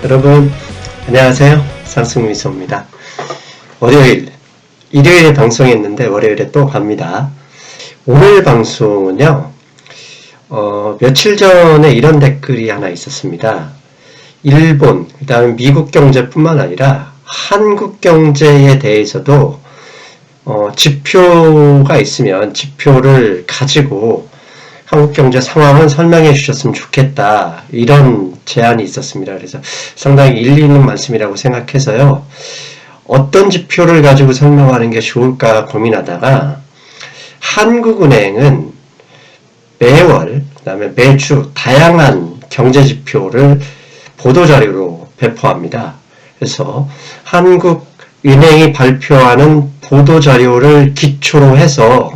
여러분 안녕하세요. 상승미소입니다. 일요일에 방송했는데 월요일에 또 갑니다. 오늘 방송은요, 며칠 전에 이런 댓글이 하나 있었습니다. 일본, 그 다음에 미국 경제뿐만 아니라 한국 경제에 대해서도 지표가 있으면 지표를 가지고 한국 경제 상황은 설명해 주셨으면 좋겠다, 이런 제안이 있었습니다. 그래서 상당히 일리 있는 말씀이라고 생각해서요, 어떤 지표를 가지고 설명하는 게 좋을까 고민하다가 한국은행은 매월, 그 다음에 매주 다양한 경제지표를 보도자료로 배포합니다. 그래서 한국은행이 발표하는 보도자료를 기초로 해서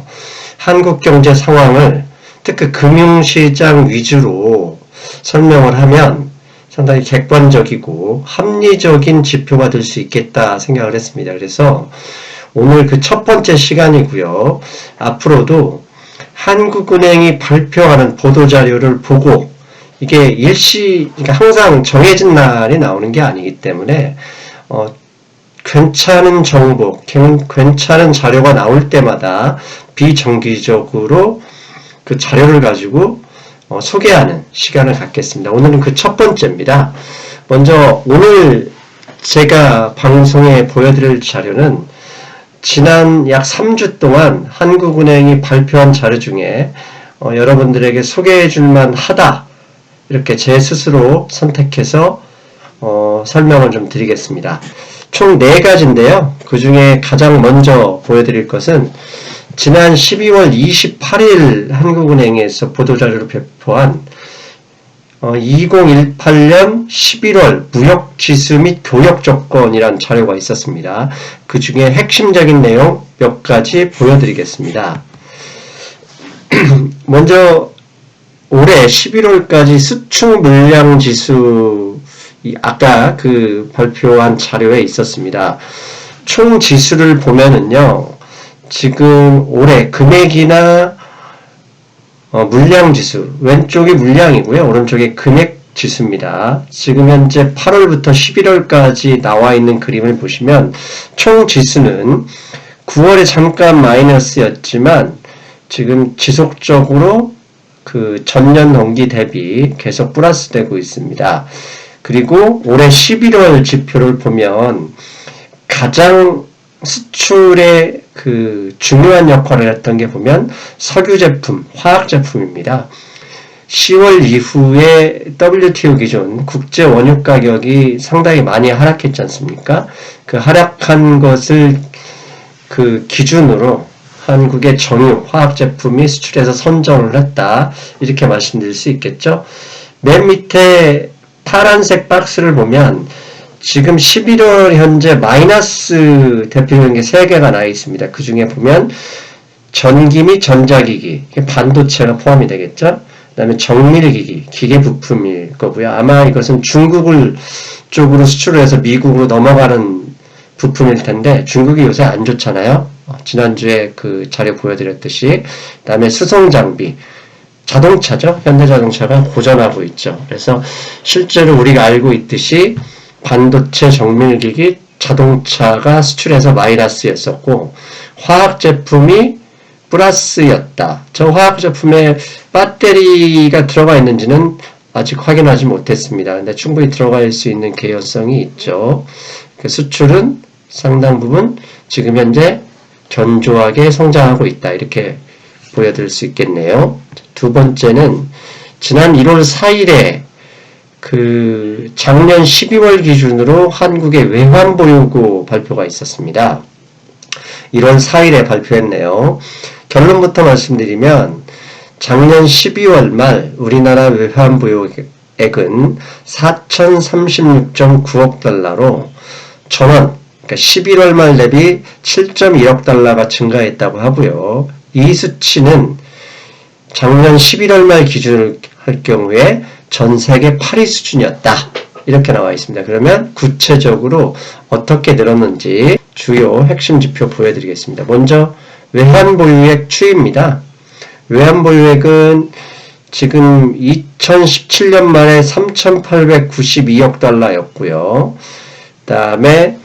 한국 경제 상황을 특히 금융시장 위주로 설명을 하면 상당히 객관적이고 합리적인 지표가 될 수 있겠다 생각을 했습니다. 그래서 오늘 그 첫 번째 시간이고요. 앞으로도 한국은행이 발표하는 보도자료를 보고, 이게 그러니까 항상 정해진 날이 나오는 게 아니기 때문에 괜찮은 정보, 괜찮은 자료가 나올 때마다 비정기적으로 그 자료를 가지고 소개하는 시간을 갖겠습니다. 오늘은 그 첫 번째입니다. 먼저 오늘 제가 방송에 보여드릴 자료는 지난 약 3주 동안 한국은행이 발표한 자료 중에 여러분들에게 소개해 줄만 하다, 이렇게 제 스스로 선택해서 설명을 좀 드리겠습니다. 총 4가지인데요. 그 중에 가장 먼저 보여드릴 것은 지난 12월 28일 한국은행에서 보도자료를 배포한 2018년 11월 무역지수 및 교역조건이라는 자료가 있었습니다. 그 중에 핵심적인 내용 몇 가지 보여드리겠습니다. 먼저 올해 11월까지 수출 물량지수, 아까 그 발표한 자료에 있었습니다. 총 지수를 보면은요, 지금 올해 금액이나 물량지수, 왼쪽이 물량이고요, 오른쪽이 금액지수입니다. 지금 현재 8월부터 11월까지 나와 있는 그림을 보시면 총 지수는 9월에 잠깐 마이너스였지만 지금 지속적으로 그 전년 동기 대비 계속 플러스 되고 있습니다. 그리고 올해 11월 지표를 보면 가장 수출의 그 중요한 역할을 했던 게 보면 석유 제품, 화학 제품입니다. 10월 이후에 WTO 기준 국제 원유 가격이 상당히 많이 하락했지 않습니까? 그 하락한 것을 그 기준으로 한국의 정유, 화학 제품이 수출해서 선정을 했다, 이렇게 말씀드릴 수 있겠죠. 맨 밑에 파란색 박스를 보면 지금 11월 현재 마이너스 대표적인 게 3개가 나와 있습니다. 그 중에 보면 전기 및 전자기기, 반도체가 포함이 되겠죠. 그 다음에 정밀기기, 기계 부품일 거고요. 아마 이것은 중국 쪽으로 수출을 해서 미국으로 넘어가는 부품일 텐데, 중국이 요새 안 좋잖아요. 지난주에 그 자료 보여드렸듯이. 그 다음에 수송장비, 자동차죠. 현대자동차가 고전하고 있죠. 그래서 실제로 우리가 알고 있듯이 반도체, 정밀기기, 자동차가 수출해서 마이너스였었고 화학제품이 플러스였다. 저 화학제품에 배터리가 들어가 있는지는 아직 확인하지 못했습니다. 근데 충분히 들어갈 수 있는 개연성이 있죠. 그 수출은 상당 부분 지금 현재 견조하게 성장하고 있다, 이렇게 보여드릴 수 있겠네요. 두 번째는 지난 1월 4일에 그 작년 12월 기준으로 한국의 외환보유고 발표가 있었습니다. 1월 4일에 발표했네요. 결론부터 말씀드리면 작년 12월 말 우리나라 외환보유액은 4,036.9억 달러로 전원, 그러니까 11월 말 대비 7.1억 달러가 증가했다고 하고요. 이 수치는 작년 11월 말 기준을 할 경우에 전 세계 8위 수준이었다, 이렇게 나와 있습니다. 그러면 구체적으로 어떻게 늘었는지 주요 핵심 지표 보여드리겠습니다. 먼저 외환보유액 추이입니다. 외환보유액은 지금 2017년 말에 3,892억 달러였고요. 그 다음에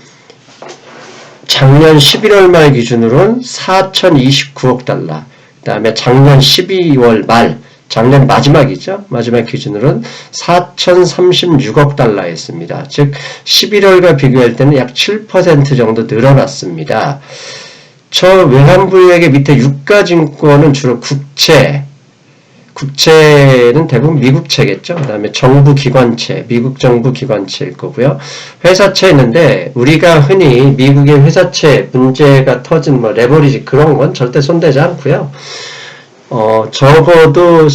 작년 11월 말 기준으로는 4,029억 달러. 그 다음에 작년 12월 말, 작년 마지막이죠. 마지막 기준으로는 4,036억 달러였습니다. 즉 11월과 비교할 때는 약 7% 정도 늘어났습니다. 저 외환부유액의 밑에 유가증권은 주로 국채는 대부분 미국채겠죠. 그 다음에 정부기관채, 미국 정부기관채일 거고요. 회사채 있는데 우리가 흔히 미국의 회사채 문제가 터진 레버리지 그런 건 절대 손대지 않고요. 적어도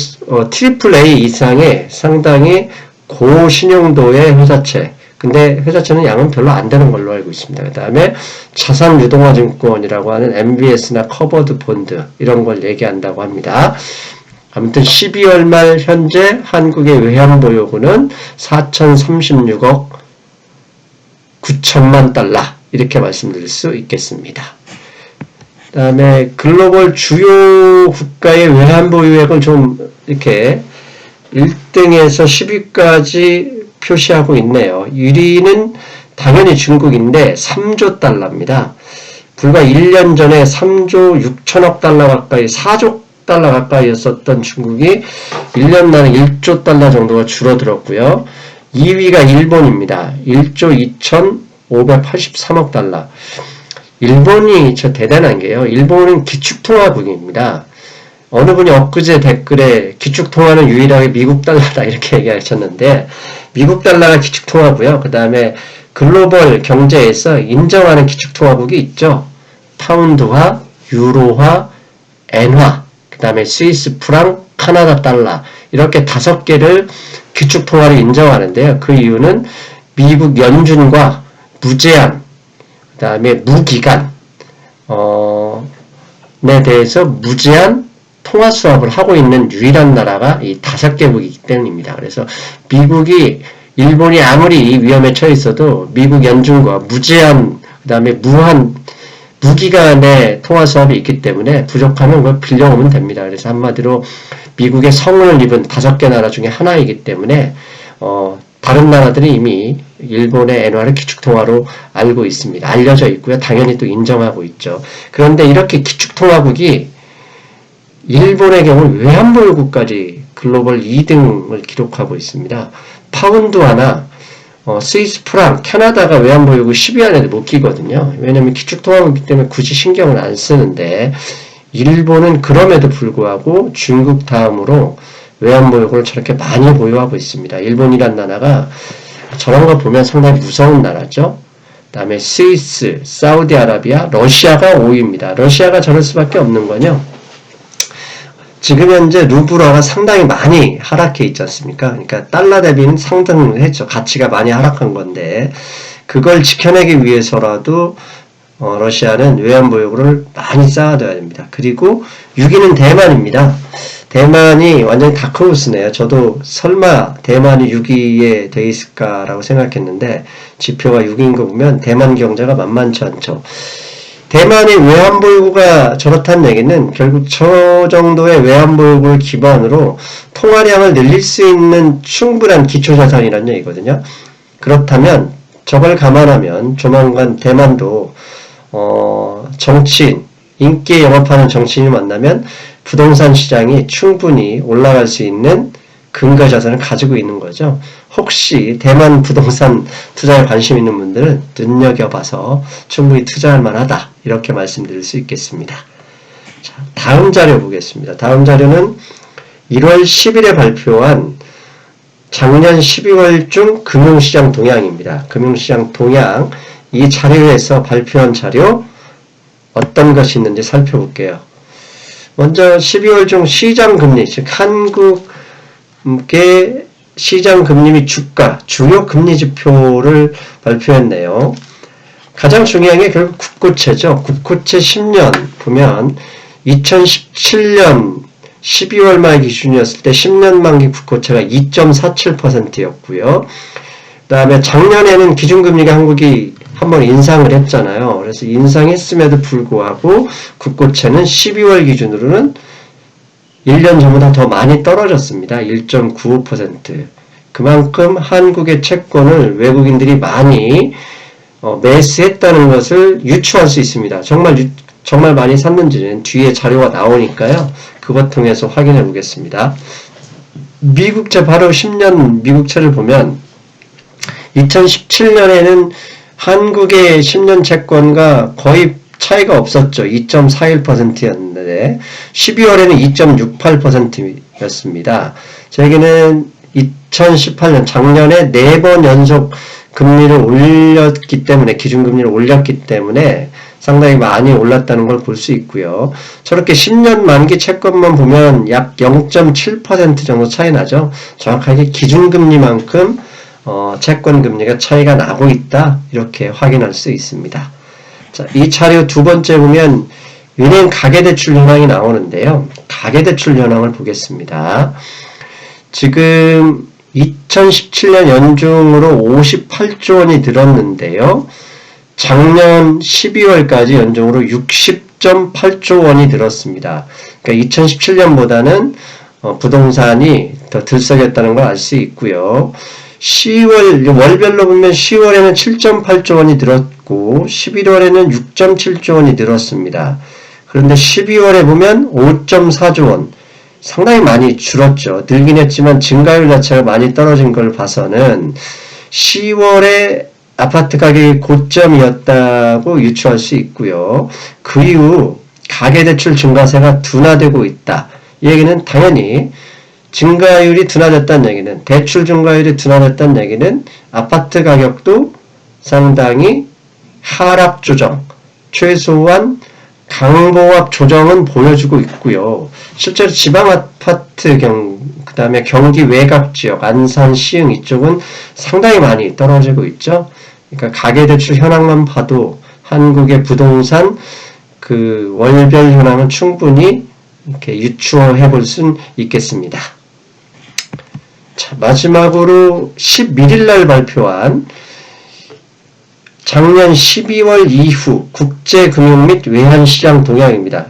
트리플 A 이상의 상당히 고신용도의 회사채. 근데 회사채는 양은 별로 안 되는 걸로 알고 있습니다. 그 다음에 자산 유동화 증권이라고 하는 MBS나 커버드 본드 이런 걸 얘기한다고 합니다. 아무튼 12월 말 현재 한국의 외환보유고는 4,036억 9천만 달러 이렇게 말씀드릴 수 있겠습니다. 그 다음에 글로벌 주요 국가의 외환보유액을 좀 이렇게 1등에서 10위까지 표시하고 있네요. 1위는 당연히 중국인데 3조 달러입니다. 불과 1년 전에 3조 6천억 달러 가까이 4조 달러 가까이였었던 중국이 1년 만에 1조 달러 정도가 줄어들었고요. 2위가 일본입니다. 1조 2,583억 달러. 일본이 저 대단한 게요. 일본은 기축통화국입니다. 어느 분이 엊그제 댓글에 기축통화는 유일하게 미국 달러다 이렇게 얘기하셨는데 미국 달러가 기축통화고요. 그 다음에 글로벌 경제에서 인정하는 기축통화국이 있죠. 파운드화, 유로화, 엔화, 그 다음에 스위스 프랑, 카나다 달러 이렇게 5개를 기축통화로 인정하는데요. 그 이유는 미국 연준과 무제한, 그 다음에 무기간 에 대해서 무제한 통화 수합을 하고 있는 유일한 나라가 이 5개국이기 때문입니다. 그래서 미국이 일본이 아무리 위험에 처해 있어도 미국 연준과 무제한 그 다음에 무한 무기간의 통화 수합이 있기 때문에 부족하면 그걸 빌려오면 됩니다. 그래서 한마디로 미국의 성운을 입은 5개 나라 중에 하나이기 때문에 다른 나라들이 이미 일본의 엔화를 기축통화로 알고 있습니다. 알려져 있고요. 당연히 또 인정하고 있죠. 그런데 이렇게 기축통화국이 일본의 경우는 외환보유국까지 글로벌 2등을 기록하고 있습니다. 파운드화나 스위스 프랑, 캐나다가 외환보유국 10위 안에도 못 끼거든요. 왜냐면 기축통화국이기 때문에 굳이 신경을 안 쓰는데 일본은 그럼에도 불구하고 중국 다음으로 외환보유고를 저렇게 많이 보유하고 있습니다. 일본이란 나라가 저런 거 보면 상당히 무서운 나라죠. 그 다음에 스위스, 사우디아라비아, 러시아가 5위입니다. 러시아가 저럴 수밖에 없는 건요. 지금 현재 루블화가 상당히 많이 하락해 있지 않습니까? 그러니까 달러 대비는 상승을 했죠. 가치가 많이 하락한 건데 그걸 지켜내기 위해서라도 러시아는 외환보유고를 많이 쌓아둬야 됩니다. 그리고 6위는 대만입니다. 대만이 완전히 다크호스네요. 저도 설마 대만이 6위에 돼 있을까라고 생각했는데 지표가 6위인 거 보면 대만 경제가 만만치 않죠. 대만의 외환보유고가 저렇다는 얘기는 결국 저 정도의 외환보유고를 기반으로 통화량을 늘릴 수 있는 충분한 기초자산이라는 얘기거든요. 그렇다면 저걸 감안하면 조만간 대만도 정치인, 인기에 영업하는 정치인을 만나면 부동산 시장이 충분히 올라갈 수 있는 근거 자산을 가지고 있는 거죠. 혹시 대만 부동산 투자에 관심 있는 분들은 눈여겨봐서 충분히 투자할 만하다 이렇게 말씀드릴 수 있겠습니다. 자, 다음 자료 보겠습니다. 다음 자료는 1월 10일에 발표한 작년 12월 중 금융시장 동향입니다. 금융시장 동향 이 자료에서 발표한 자료 어떤 것이 있는지 살펴볼게요. 먼저 12월 중 시장금리, 즉 한국의 시장금리 및 주가, 주요 금리 지표를 발표했네요. 가장 중요한 게 결국 국고채죠. 국고채 10년 보면 2017년 12월 말 기준이었을 때 10년 만기 국고채가 2.47%였고요. 그 다음에 작년에는 기준금리가 한국이 한번 인상을 했잖아요. 그래서 인상했음에도 불구하고 국고채는 12월 기준으로는 1년 전보다 더 많이 떨어졌습니다. 1.95%. 그만큼 한국의 채권을 외국인들이 많이 매수했다는 것을 유추할 수 있습니다. 정말 많이 샀는지는 뒤에 자료가 나오니까요. 그것 통해서 확인해 보겠습니다. 미국채, 바로 10년 미국채를 보면 2017년에는 한국의 10년 채권과 거의 차이가 없었죠. 2.41%였는데 12월에는 2.68%였습니다. 저에게는 2018년 작년에 4번 연속 금리를 올렸기 때문에, 기준금리를 올렸기 때문에 상당히 많이 올랐다는 걸 볼 수 있고요. 저렇게 10년 만기 채권만 보면 약 0.7% 정도 차이 나죠. 정확하게 기준금리만큼 채권 금리가 차이가 나고 있다, 이렇게 확인할 수 있습니다. 자, 이 자료 두 번째 보면 은행 가계대출 현황이 나오는데요. 가계대출 현황을 보겠습니다. 지금 2017년 연중으로 58조 원이 늘었는데요. 작년 12월까지 연중으로 60.8조 원이 늘었습니다. 그러니까 2017년보다는 부동산이 더 들썩였다는 걸 알 수 있고요. 10월, 월별로 보면 10월에는 7.8조 원이 늘었고 11월에는 6.7조 원이 늘었습니다. 그런데 12월에 보면 5.4조 원, 상당히 많이 줄었죠. 늘긴 했지만 증가율 자체가 많이 떨어진 걸 봐서는 10월에 아파트 가격이 고점이었다고 유추할 수 있고요. 그 이후 가계대출 증가세가 둔화되고 있다. 이 얘기는 당연히 증가율이 둔화됐다는 얘기는, 대출 증가율이 둔화됐다는 얘기는 아파트 가격도 상당히 하락 조정, 최소한 강보합 조정은 보여주고 있고요. 실제로 지방 아파트 그 다음에 경기 외곽 지역, 안산, 시흥 이쪽은 상당히 많이 떨어지고 있죠. 그러니까 가계대출 현황만 봐도 한국의 부동산 그 월별 현황은 충분히 이렇게 유추해 볼 수 있겠습니다. 자, 마지막으로 11일 날 발표한 작년 12월 이후 국제금융 및 외환시장 동향입니다.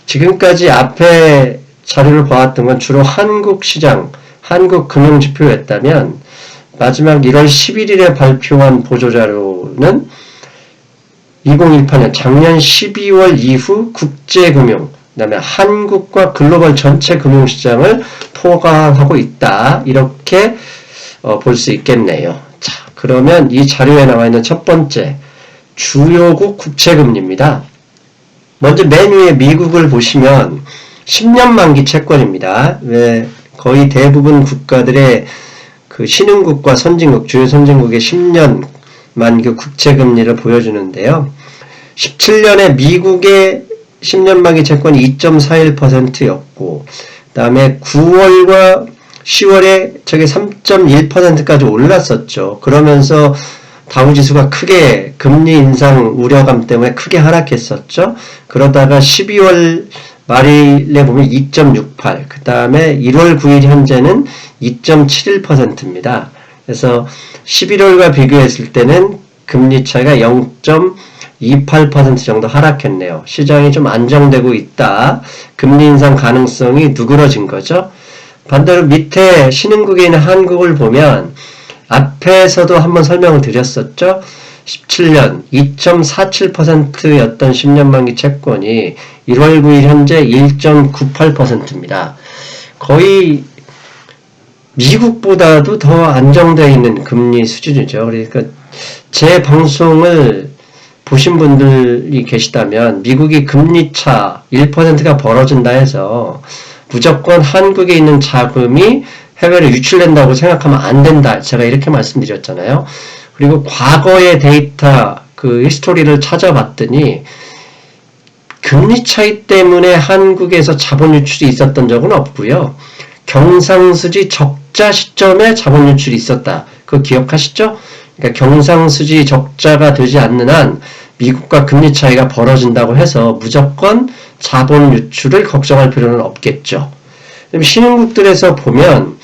지금까지 앞에 자료를 봐왔던 건 주로 한국 시장, 한국 금융지표였다면 마지막 1월 11일에 발표한 보조자료는 2018년 작년 12월 이후 국제금융, 그 다음에 한국과 글로벌 전체 금융시장을 포괄하고 있다, 이렇게 볼 수 있겠네요. 자, 그러면 이 자료에 나와 있는 첫 번째 주요국 국채금리입니다. 먼저 맨 위에 미국을 보시면 10년 만기 채권입니다. 왜 거의 대부분 국가들의 그 신흥국과 선진국, 주요 선진국의 10년 만기 국채금리를 보여주는데요. 17년에 미국의 10년 만기 채권이 2.41%였고, 그 다음에 9월과 10월에 저게 3.1%까지 올랐었죠. 그러면서 다우지수가 크게 금리 인상 우려감 때문에 크게 하락했었죠. 그러다가 12월 말일에 보면 2.68, 그 다음에 1월 9일 현재는 2.71%입니다. 그래서 11월과 비교했을 때는 금리 차이가 0.28% 정도 하락했네요. 시장이 좀 안정되고 있다. 금리 인상 가능성이 누그러진 거죠. 반대로 밑에 신흥국에 있는 한국을 보면 앞에서도 한번 설명을 드렸었죠. 17년 2.47%였던 10년 만기 채권이 1월 9일 현재 1.98%입니다. 거의 미국보다도 더 안정되어 있는 금리 수준이죠. 그러니까 제 방송을 보신 분들이 계시다면 미국이 금리차 1%가 벌어진다 해서 무조건 한국에 있는 자금이 해외로 유출된다고 생각하면 안 된다, 제가 이렇게 말씀드렸잖아요. 그리고 과거의 데이터 그 히스토리를 찾아봤더니 금리 차이 때문에 한국에서 자본 유출이 있었던 적은 없고요. 경상수지 적자 시점에 자본 유출이 있었다. 그거 기억하시죠? 그러니까 경상수지 적자가 되지 않는 한 미국과 금리 차이가 벌어진다고 해서 무조건 자본 유출을 걱정할 필요는 없겠죠. 신흥국들에서 보면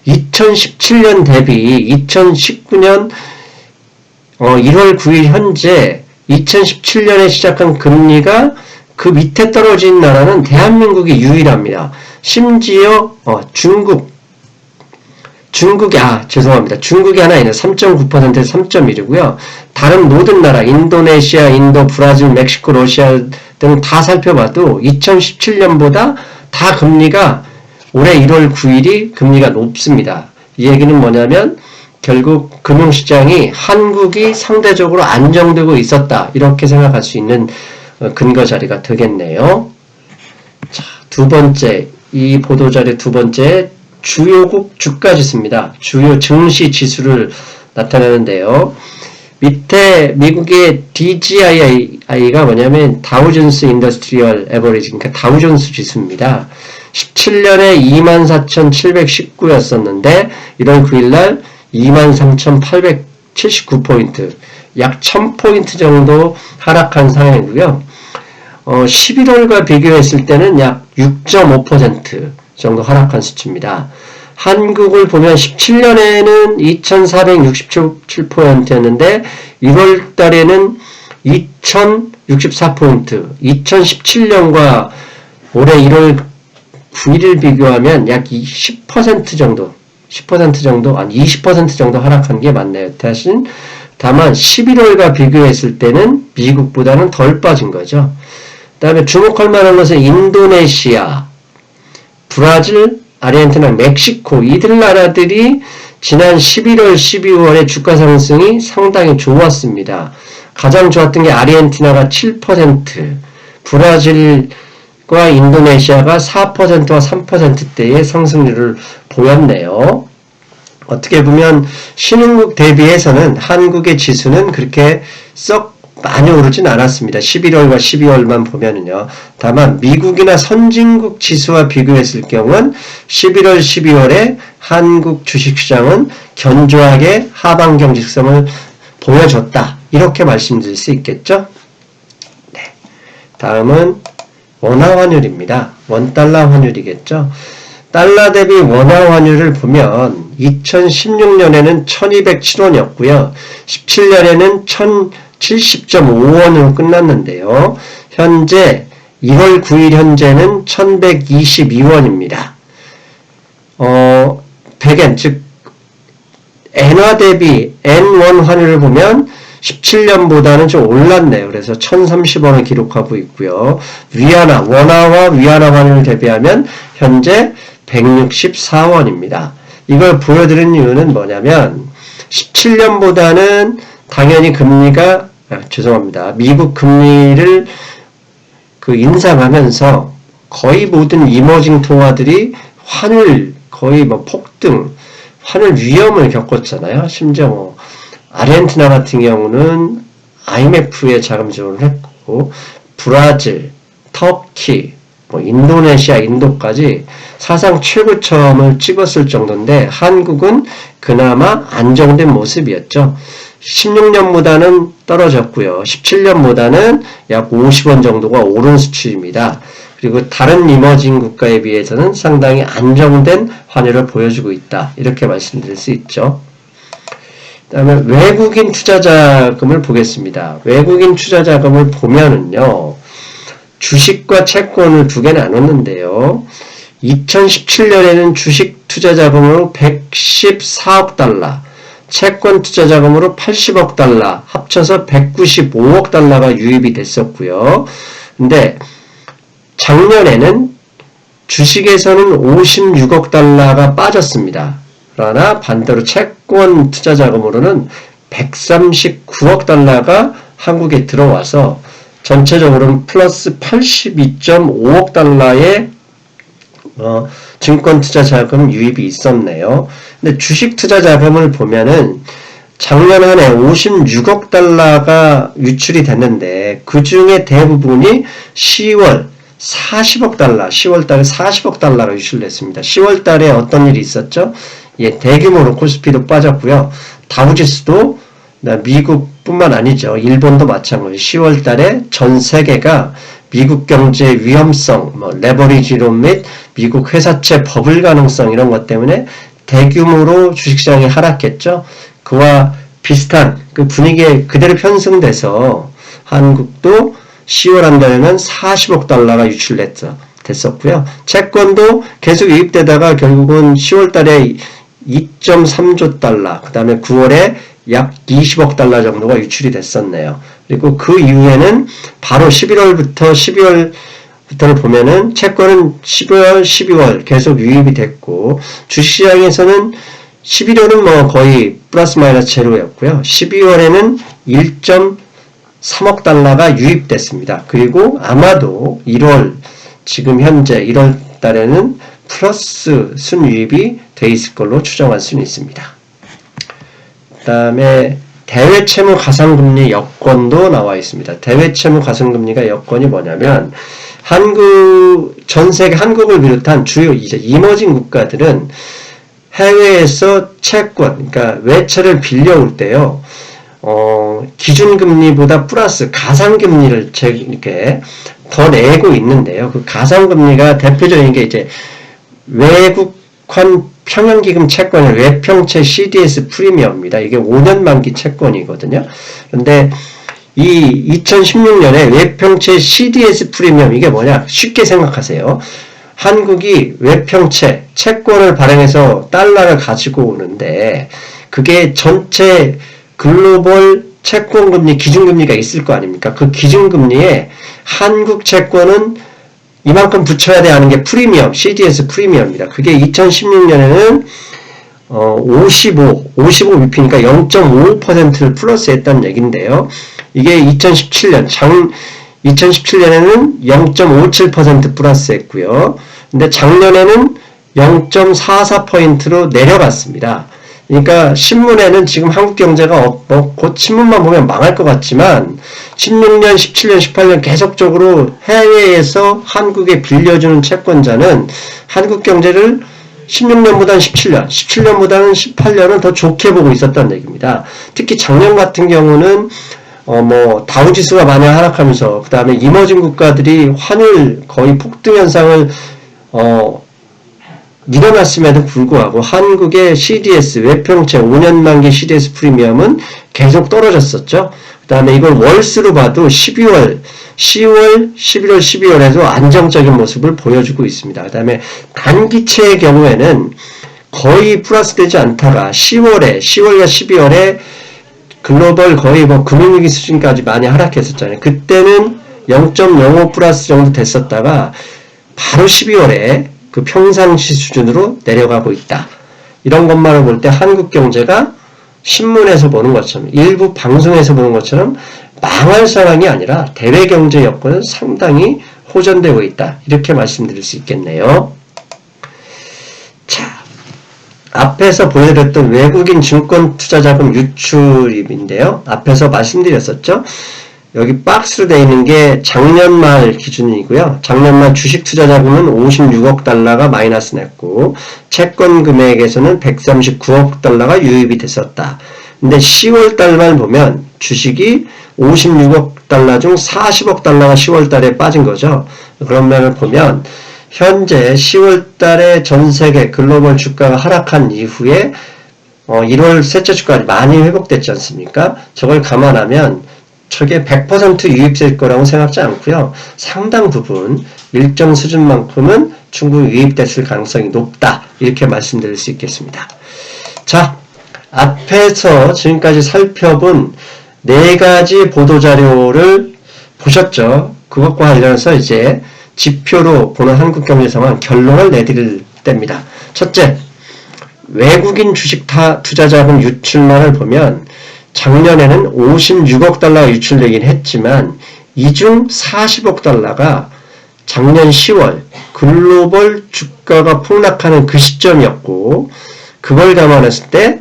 2017년 대비 2019년 1월 9일 현재 2017년에 시작한 금리가 그 밑에 떨어진 나라는 대한민국이 유일합니다. 심지어 죄송합니다. 중국이 하나 있는 3.9%에서 3.1이고요. 다른 모든 나라, 인도네시아, 인도, 브라질, 멕시코, 러시아 등 다 살펴봐도 2017년보다 다 금리가 올해 1월 9일이 금리가 높습니다. 이 얘기는 뭐냐면 결국 금융시장이 한국이 상대적으로 안정되고 있었다. 이렇게 생각할 수 있는 근거 자리가 되겠네요. 자, 두 번째, 이 보도자료 두 번째, 주요국 주가지수입니다. 주요 증시 지수를 나타내는데요. 밑에 미국의 DJI가 뭐냐면 다우존스 인더스트리얼 에버리지, 그러니까 다우존스 지수입니다. 17년에 24,719였었는데 1월 9일날 23,879포인트, 약 1000포인트 정도 하락한 상황이고요. 11월과 비교했을 때는 약 6.5% 정도 하락한 수치입니다. 한국을 보면 17년에는 2,467포인트였는데 1월 달에는 2,064포인트, 2017년과 올해 1월 9일을 비교하면 약 10% 정도, 아니 20% 정도 하락한 게 맞네요. 다만 11월과 비교했을 때는 미국보다는 덜 빠진 거죠. 그 다음에 주목할 만한 것은 인도네시아, 브라질, 아르헨티나, 멕시코 이들 나라들이 지난 11월, 12월에 주가 상승이 상당히 좋았습니다. 가장 좋았던 게 아르헨티나가 7%, 브라질과 인도네시아가 4%와 3%대의 상승률을 보였네요. 어떻게 보면 신흥국 대비해서는 한국의 지수는 그렇게 썩 많이 오르진 않았습니다. 11월과 12월만 보면은요. 다만 미국이나 선진국 지수와 비교했을 경우는 11월, 12월에 한국 주식시장은 견조하게 하방 경직성을 보여줬다. 이렇게 말씀드릴 수 있겠죠? 네. 다음은 원화 환율입니다. 원달러 환율이겠죠? 달러 대비 원화 환율을 보면 2016년에는 1207원이었고요. 17년에는 1070.5원으로 끝났는데요. 현재 1월 9일 현재는 1122원입니다. 100엔, 즉 엔화 대비 N1 환율을 보면 17년보다는 좀 올랐네요. 그래서 1030원을 기록하고 있고요. 원화와 위안화 환율을 대비하면 현재 164원입니다. 이걸 보여드린 이유는 뭐냐면 17년보다는 당연히 미국 금리를 인상하면서 거의 모든 이머징 통화들이 환율 거의 폭등, 환율 위험을 겪었잖아요. 심지어 아르헨티나 같은 경우는 IMF에 자금 지원을 했고, 브라질, 터키, 인도네시아, 인도까지 사상 최고점을 찍었을 정도인데 한국은 그나마 안정된 모습이었죠. 16년보다는 떨어졌고요. 17년보다는 약 50원 정도가 오른 수치입니다. 그리고 다른 이머징 국가에 비해서는 상당히 안정된 환율을 보여주고 있다. 이렇게 말씀드릴 수 있죠. 그 다음에 외국인 투자자금을 보겠습니다. 외국인 투자자금을 보면은요. 주식과 채권을 두 개 나눴는데요. 2017년에는 주식 투자자금으로 114억 달러, 채권 투자자금으로 80억 달러, 합쳐서 195억 달러가 유입이 됐었고요. 근데 작년에는 주식에서는 56억 달러가 빠졌습니다. 그러나 반대로 채권 투자자금으로는 139억 달러가 한국에 들어와서 전체적으로는 플러스 82.5억 달러의 증권 투자 자금 유입이 있었네요. 근데 주식 투자 자금을 보면은 작년 한 해 56억 달러가 유출이 됐는데 그 중에 대부분이 10월 40억 달러, 10월 달에 40억 달러가 유출됐습니다. 10월 달에 어떤 일이 있었죠? 대규모로 코스피도 빠졌고요. 다우지수도 미국뿐만 아니죠. 일본도 마찬가지로 10월 달에 전 세계가 미국 경제의 위험성, 레버리지론 및 미국 회사채 버블 가능성 이런 것 때문에 대규모로 주식시장이 하락했죠. 그와 비슷한 그 분위기에 그대로 편승돼서 한국도 10월 한 달에는 40억 달러가 유출됐죠. 됐었고요. 채권도 계속 유입되다가 결국은 10월 달에 2.3조 달러, 그 다음에 9월에 약 20억 달러 정도가 유출이 됐었네요. 그리고 그 이후에는 바로 11월부터 12월부터를 보면은 채권은 11월, 12월 계속 유입이 됐고, 주식시장에서는 11월은 뭐 거의 플러스 마이너스 제로였고요. 12월에는 1.3억 달러가 유입됐습니다. 그리고 아마도 1월, 지금 현재 1월 달에는 플러스 순유입이 돼 있을 걸로 추정할 수는 있습니다. 그 다음에 대외채무 가상금리 여건도 나와 있습니다. 대외채무 가상금리가 여건이 뭐냐면 전 세계 한국을 비롯한 주요 이제 이머징 국가들은 해외에서 채권, 그러니까 외채를 빌려올 때요, 기준금리보다 플러스 가상금리를 이렇게 더 내고 있는데요. 그 가상금리가 대표적인 게 이제 외국환 평형기금 채권의 외평채 CDS 프리미엄입니다. 이게 5년 만기 채권이거든요. 그런데 이 2016년에 외평채 CDS 프리미엄, 이게 뭐냐? 쉽게 생각하세요. 한국이 외평채, 채권을 발행해서 달러를 가지고 오는데, 그게 전체 글로벌 채권금리, 기준금리가 있을 거 아닙니까? 그 기준금리에 한국 채권은 이만큼 붙여야 돼 하는 게 프리미엄, CDS 프리미엄입니다. 그게 2016년에는 55bp니까 0.55%를 플러스 했다는 얘기인데요. 이게 2017년에는 0.57% 플러스 했고요. 근데 작년에는 0.44%로 내려갔습니다. 그러니까 신문에는 지금 한국 경제가 곧 신문만 보면 망할 것 같지만 16년, 17년, 18년 계속적으로 해외에서 한국에 빌려주는 채권자는 한국 경제를 16년보다는 17년, 17년보다는 18년은 더 좋게 보고 있었다는 얘기입니다. 특히 작년 같은 경우는 다우지수가 많이 하락하면서 그 다음에 이머징 국가들이 환율 거의 폭등 현상을 일어났음에도 불구하고 한국의 CDS, 외평채 5년 만기 CDS 프리미엄은 계속 떨어졌었죠. 그 다음에 이걸 월수로 봐도 10월, 11월, 12월에도 안정적인 모습을 보여주고 있습니다. 그 다음에 단기채의 경우에는 거의 플러스 되지 않다가 10월과 12월에 글로벌 거의 금융위기 수준까지 많이 하락했었잖아요. 그때는 0.05 플러스 정도 됐었다가 바로 12월에 그 평상시 수준으로 내려가고 있다. 이런 것만을 볼 때 한국 경제가 신문에서 보는 것처럼, 일부 방송에서 보는 것처럼 망할 상황이 아니라 대외 경제 여건은 상당히 호전되고 있다. 이렇게 말씀드릴 수 있겠네요. 자, 앞에서 보여드렸던 외국인 증권 투자 자금 유출입인데요. 앞에서 말씀드렸었죠. 여기 박스로 되어 있는 게 작년 말 기준이고요. 작년 말 주식 투자 자금은 56억 달러가 마이너스 냈고 채권 금액에서는 139억 달러가 유입이 됐었다. 근데 10월 달만 보면 주식이 56억 달러 중 40억 달러가 10월 달에 빠진 거죠. 그런 면을 보면 현재 10월 달에 전 세계 글로벌 주가가 하락한 이후에 1월 셋째 주까지 많이 회복됐지 않습니까? 저걸 감안하면 저게 100% 유입될 거라고 생각하지 않고요. 상당 부분 일정 수준만큼은 충분히 유입됐을 가능성이 높다. 이렇게 말씀드릴 수 있겠습니다. 자, 앞에서 지금까지 살펴본 4가지 보도자료를 보셨죠? 그것과 관련해서 이제 지표로 보는 한국 경제 상황 결론을 내드릴 때입니다. 첫째, 외국인 주식 투자자금 유출만을 보면 작년에는 56억 달러가 유출되긴 했지만 이 중 40억 달러가 작년 10월 글로벌 주가가 폭락하는 그 시점이었고 그걸 감안했을 때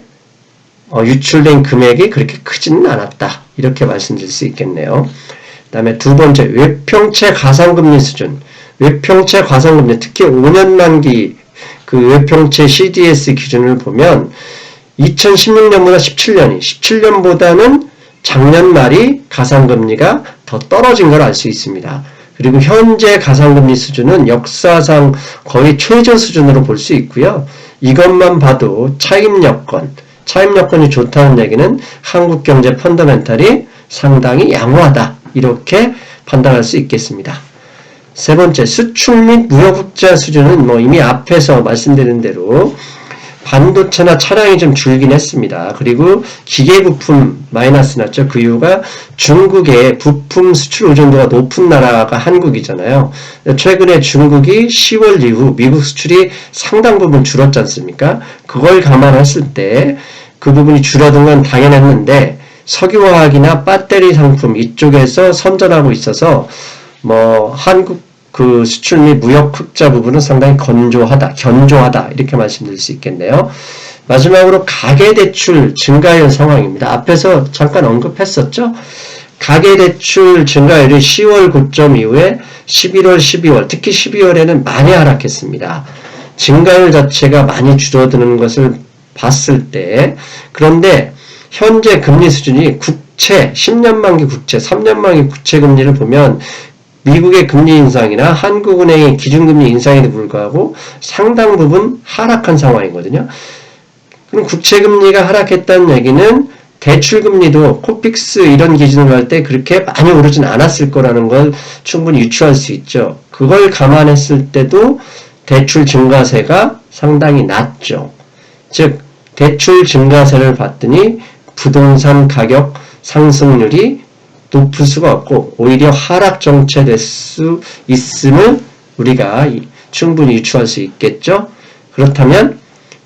유출된 금액이 그렇게 크지는 않았다. 이렇게 말씀드릴 수 있겠네요. 그 다음에 두 번째, 외평채 가상금리 수준. 외평채 가상금리, 특히 5년 만기 그 외평채 CDS 기준을 보면 2016년보다 17년보다는 작년 말이 가상금리가 더 떨어진 걸 알 수 있습니다. 그리고 현재 가상금리 수준은 역사상 거의 최저 수준으로 볼 수 있고요. 이것만 봐도 차입여건이 좋다는 얘기는 한국 경제 펀더멘탈이 상당히 양호하다. 이렇게 판단할 수 있겠습니다. 세 번째, 수출 및 무역 흑자 수준은 뭐 이미 앞에서 말씀드린 대로 반도체나 차량이 좀 줄긴 했습니다. 그리고 기계 부품 마이너스 났죠. 그 이유가 중국의 부품 수출 의존도가 높은 나라가 한국이잖아요. 최근에 중국이 10월 이후 미국 수출이 상당 부분 줄었지 않습니까? 그걸 감안했을 때 그 부분이 줄어든 건 당연했는데 석유화학이나 배터리 상품 이쪽에서 선전하고 있어서 뭐 한국 그 수출 및 무역 흑자 부분은 상당히 견조하다 이렇게 말씀드릴 수 있겠네요. 마지막으로 가계대출 증가율 상황입니다. 앞에서 잠깐 언급했었죠. 가계대출 증가율이 10월 고점 이후에 11월, 12월, 특히 12월에는 많이 하락했습니다. 증가율 자체가 많이 줄어드는 것을 봤을 때, 그런데 현재 금리 수준이 국채, 10년 만기 국채, 3년 만기 국채 금리를 보면 미국의 금리 인상이나 한국은행의 기준금리 인상에도 불구하고 상당 부분 하락한 상황이거든요. 그럼 국채금리가 하락했다는 얘기는 대출금리도 코픽스 이런 기준으로 할 때 그렇게 많이 오르진 않았을 거라는 걸 충분히 유추할 수 있죠. 그걸 감안했을 때도 대출 증가세가 상당히 낮죠. 즉 대출 증가세를 봤더니 부동산 가격 상승률이 높을 수가 없고 오히려 하락 정체될 수 있음을 우리가 충분히 유추할 수 있겠죠. 그렇다면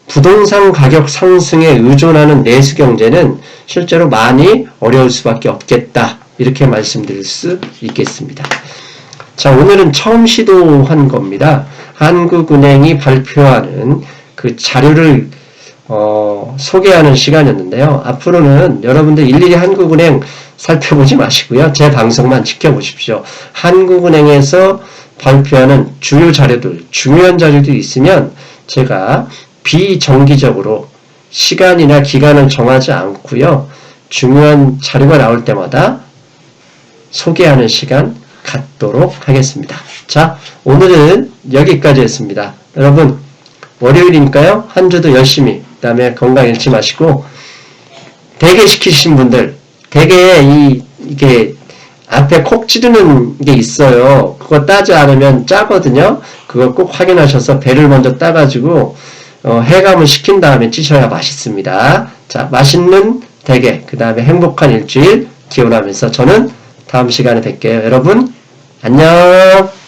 부동산 가격 상승에 의존하는 내수 경제는 실제로 많이 어려울 수밖에 없겠다. 이렇게 말씀드릴 수 있겠습니다. 자, 오늘은 처음 시도한 겁니다. 한국은행이 발표하는 그 자료를 소개하는 시간이었는데요. 앞으로는 여러분들 일일이 한국은행 살펴보지 마시고요. 제 방송만 지켜보십시오. 한국은행에서 발표하는 주요 자료들, 중요한 자료들이 있으면 제가 비정기적으로 시간이나 기간을 정하지 않고요. 중요한 자료가 나올 때마다 소개하는 시간 갖도록 하겠습니다. 자, 오늘은 여기까지였습니다. 여러분, 월요일이니까요. 한 주도 열심히, 그 다음에 건강 잃지 마시고, 대게 시키신 분들, 대게에 이게 앞에 콕 찌르는 게 있어요. 그거 따지 않으면 짜거든요. 그거 꼭 확인하셔서 배를 먼저 따가지고 해감을 시킨 다음에 찌셔야 맛있습니다. 자, 맛있는 대게, 그 다음에 행복한 일주일 기원하면서 저는 다음 시간에 뵐게요. 여러분, 안녕!